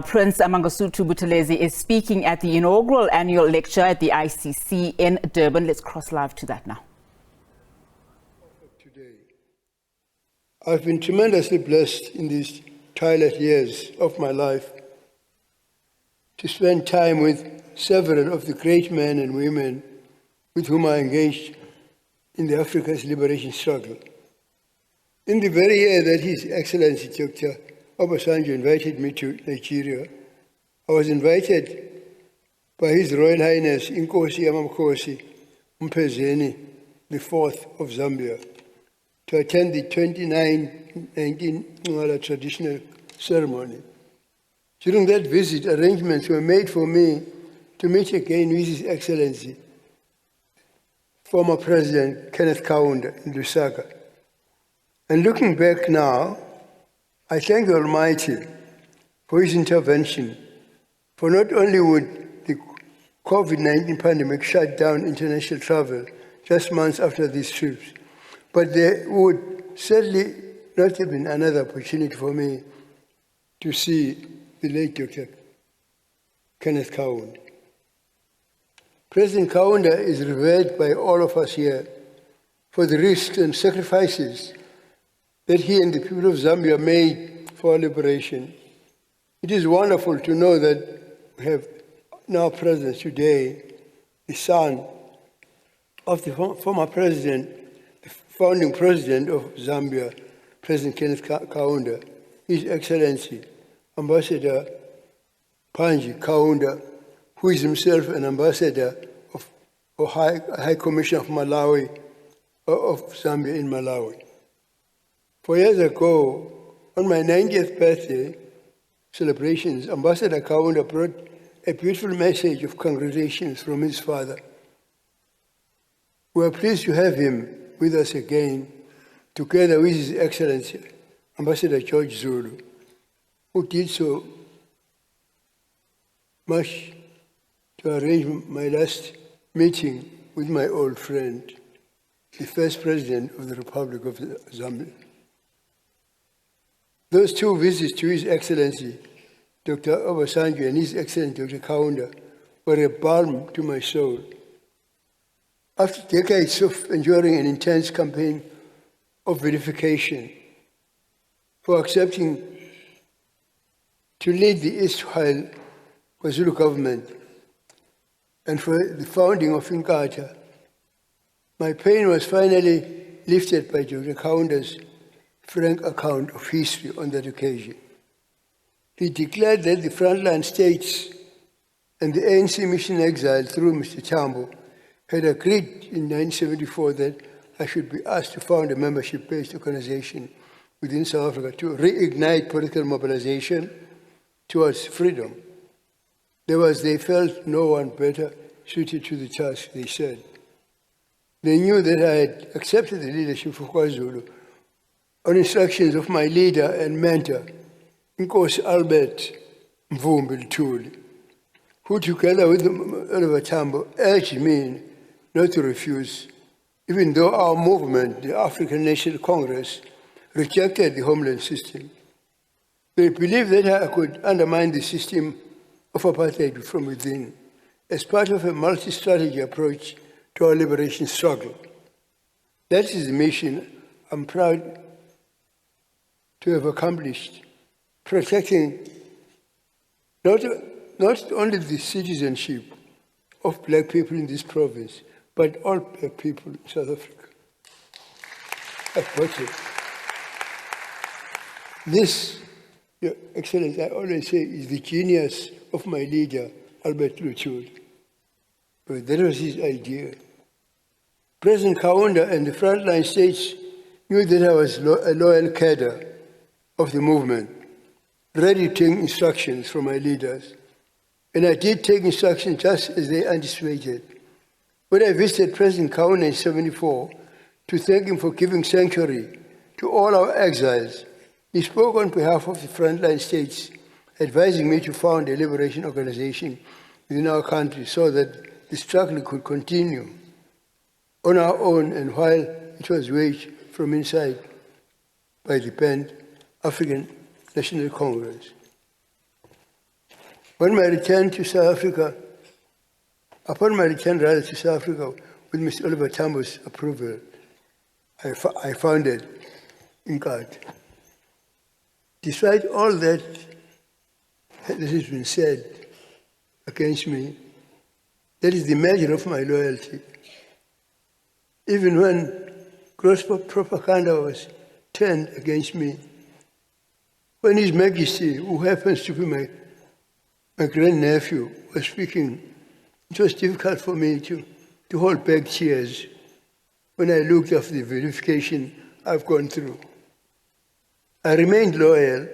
Prince Mangosuthu Buthelezi is speaking at the inaugural annual lecture at the ICC in Durban. Let's cross live to that now. Today, I've been tremendously blessed in these twilight years of my life to spend time with several of the great men and women with whom I engaged in the Africa's liberation struggle. In the very year that His Excellency Dr. Obasanjo invited me to Nigeria, I was invited by His Royal Highness Inkosi Yamamkhosi Mphezeni IV of Zambia to attend the 2019 Ngwala traditional ceremony. During that visit, arrangements were made for me to meet again with His Excellency, former President Kenneth Kaunda in Lusaka. And looking back now, I thank the Almighty for His intervention, for not only would the COVID-19 pandemic shut down international travel just months after these trips, but there would certainly not have been another opportunity for me to see the late Dr. Kenneth Kaunda. President Kaunda is revered by all of us here for the risks and sacrifices that he and the people of Zambia made for our liberation. It is wonderful to know that we have now present today the son of the former president, the founding president of Zambia, President Kenneth Kaunda, His Excellency Ambassador Panji Kaunda, who is himself an ambassador or High Commissioner of Malawi, of Zambia in Malawi. 4 years ago, on my 90th birthday celebrations, Ambassador Kaunda brought a beautiful message of congratulations from his father. We are pleased to have him with us again, together with His Excellency, Ambassador George Zulu, who did so much to arrange my last meeting with my old friend, the first President of the Republic of Zambia. Those two visits to His Excellency, Dr. Obasanjo, and His Excellency, Dr. Kaunda, were a balm to my soul. After decades of enduring an intense campaign of verification, for accepting to lead the Israel KwaZulu government, and for the founding of Inkatha, my pain was finally lifted by Dr. Kaunda's frank account of history on that occasion. He declared that the frontline states and the ANC mission exile through Mr. Tambo had agreed in 1974 that I should be asked to found a membership-based organization within South Africa to reignite political mobilization towards freedom. They felt no one better suited to the task, they said. They knew that I had accepted the leadership for KwaZulu on instructions of my leader and mentor, Nkosi Albert Mvumbi Lutuli, who together with Oliver Tambo urged me not to refuse, even though our movement, the African National Congress, rejected the homeland system. They believed that I could undermine the system of apartheid from within as part of a multi-strategy approach to our liberation struggle. That is the mission I'm proud to have accomplished, protecting not only the citizenship of black people in this province, but all black people in South Africa. This, Your Excellency, I always say, is the genius of my leader, Albert Lutuli. But that was his idea. President Kaunda and the frontline states knew that I was a loyal cadre of the movement, ready to take instructions from my leaders. And I did take instructions just as they anticipated. When I visited President Kaunda in 1974 to thank him for giving sanctuary to all our exiles, he spoke on behalf of the frontline states, advising me to found a liberation organization within our country so that the struggle could continue on our own and while it was waged from inside by the banned African National Congress. Upon my return to South Africa, with Mr. Oliver Tambo's approval, I founded INCAD. Despite all that has been said against me, that is the measure of my loyalty. Even when gross propaganda was turned against me, when His Majesty, who happens to be my grandnephew, was speaking, it was difficult for me to hold back tears when I looked at the verification I've gone through. I remained loyal.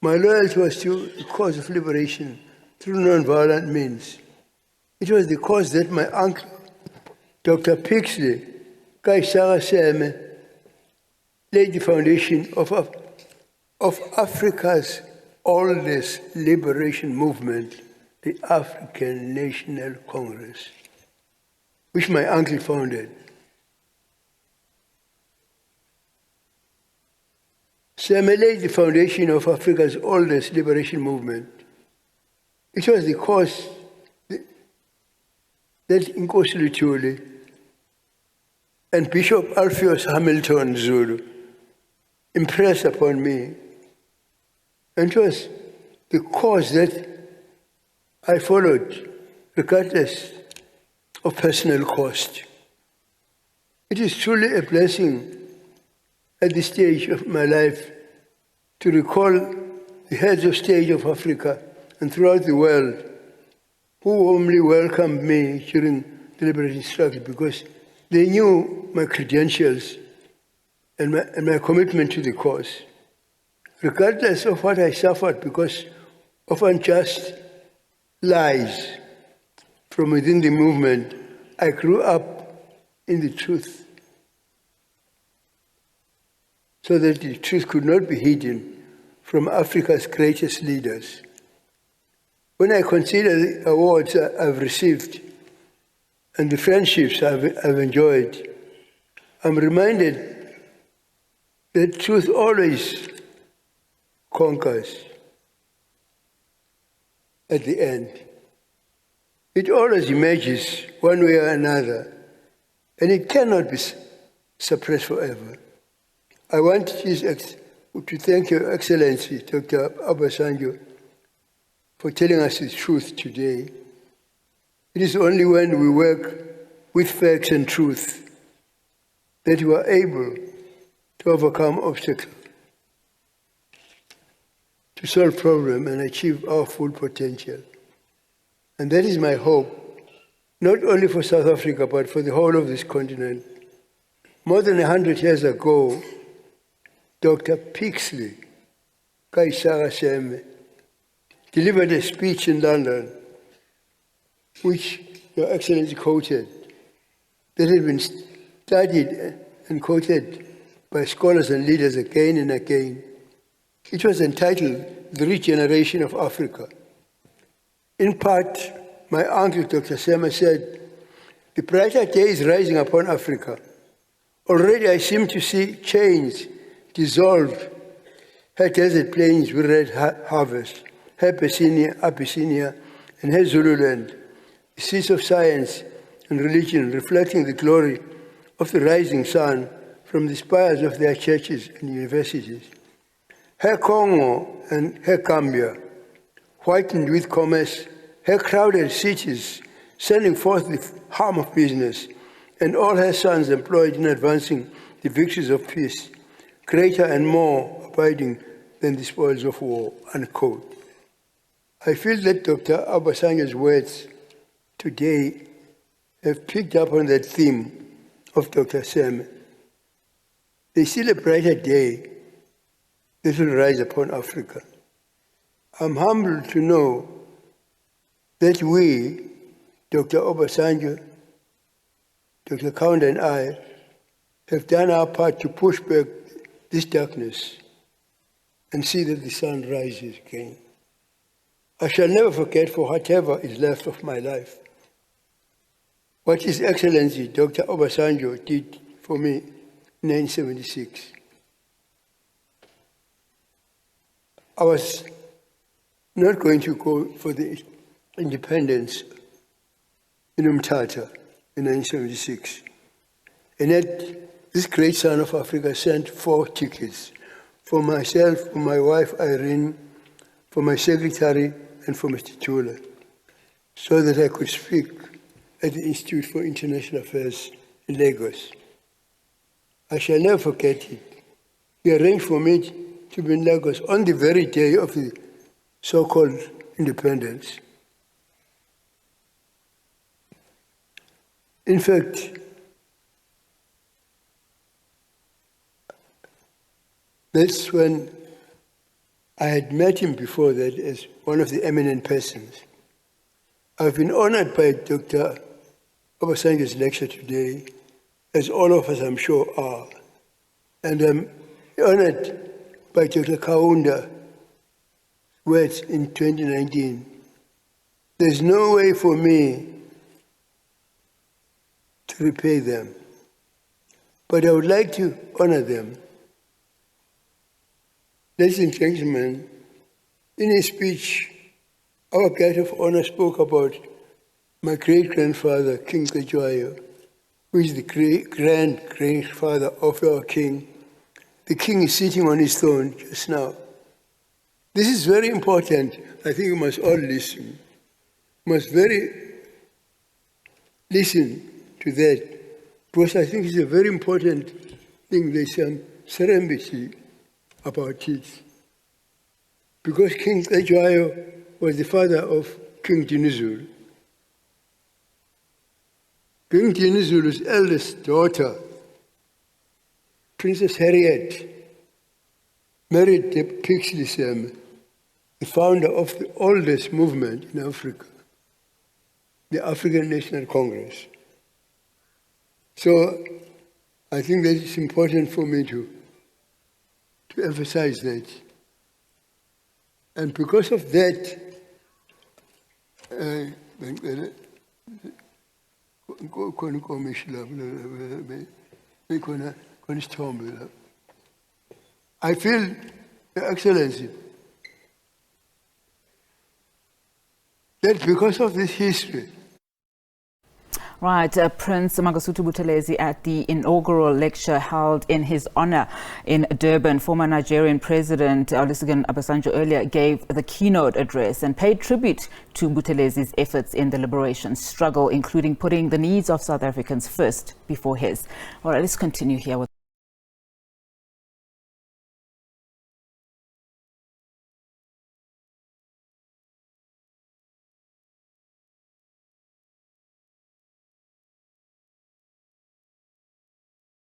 My loyalty was to the cause of liberation through non-violent means. It was the cause that my uncle, Dr. Pixley, Kaisara Seme, laid the foundation of Africa's oldest liberation movement, the African National Congress, which my uncle founded. Seme laid the foundation of Africa's oldest liberation movement. It was the cause that Nkosi Luthuli and Bishop Alpheus Hamilton Zulu impressed upon me. And it was the cause that I followed, regardless of personal cost. It is truly a blessing at this stage of my life to recall the heads of state of Africa and throughout the world who warmly welcomed me during the liberation struggle because they knew my credentials and my commitment to the cause. Regardless of what I suffered because of unjust lies from within the movement, I grew up in the truth so that the truth could not be hidden from Africa's greatest leaders. When I consider the awards I've received and the friendships I've enjoyed, I'm reminded that truth always conquers at the end. It always emerges one way or another, and it cannot be suppressed forever. I want to thank Your Excellency, Dr. Obasanjo, for telling us the truth today. It is only when we work with facts and truth that we are able to overcome obstacles, to solve problems and achieve our full potential. And that is my hope, not only for South Africa, but for the whole of this continent. More than 100 years ago, Dr. Pixley, Kaisara Seme, delivered a speech in London, which Your Excellency quoted, that had been studied and quoted by scholars and leaders again and again. It was entitled, The Regeneration of Africa. In part, my uncle, Dr. Seme, said, the brighter day is rising upon Africa. Already I seem to see chains dissolve, her desert plains with red harvest, her Abyssinia, and her Zululand, the seats of science and religion reflecting the glory of the rising sun from the spires of their churches and universities. Her Congo and her Gambia, whitened with commerce, her crowded cities, sending forth the harm of business, and all her sons employed in advancing the victories of peace, greater and more abiding than the spoils of war, unquote. I feel that Dr. Obasanjo's words today have picked up on that theme of Dr. Seme. They see a brighter day that will rise upon Africa. I'm humbled to know that we, Dr. Obasanjo, Dr. Kaunda and I, have done our part to push back this darkness and see that the sun rises again. I shall never forget for whatever is left of my life what His Excellency Dr. Obasanjo did for me in 1976. I was not going to go for the independence in Umtata in 1976. And yet, this great son of Africa sent 4 tickets for myself, for my wife Irene, for my secretary, and for Mr. Tula, so that I could speak at the Institute for International Affairs in Lagos. I shall never forget it. He arranged for me to be in Lagos on the very day of the so-called independence. In fact, that's when I had met him before that as one of the eminent persons. I've been honored by Dr. Obasanjo's lecture today, as all of us, I'm sure, are. And I'm honored by Dr. Kaunda's words in 2019. There's no way for me to repay them, but I would like to honor them. Ladies and gentlemen, in his speech, our guest of honor spoke about my great-grandfather, King Cetshwayo, who is the great-grandfather of our king. The king is sitting on his throne just now. This is very important. I think we must all listen. We must listen to that, because I think it's a very important thing. There's some serenity about it. Because King Cetshwayo was the father of King Dinuzulu. King Dinuzulu's eldest daughter, Princess Harriet, married the Pixley Sam, the founder of the oldest movement in Africa, the African National Congress. So I think that it's important for me to emphasize that. And because of that, I feel, Your Excellency, that because of this history, Right, Prince Mangosuthu Buthelezi at the inaugural lecture held in his honor in Durban. Former Nigerian President Olusegun Obasanjo earlier gave the keynote address and paid tribute to Buthelezi's efforts in the liberation struggle, including putting the needs of South Africans first before his. All right, let's continue here with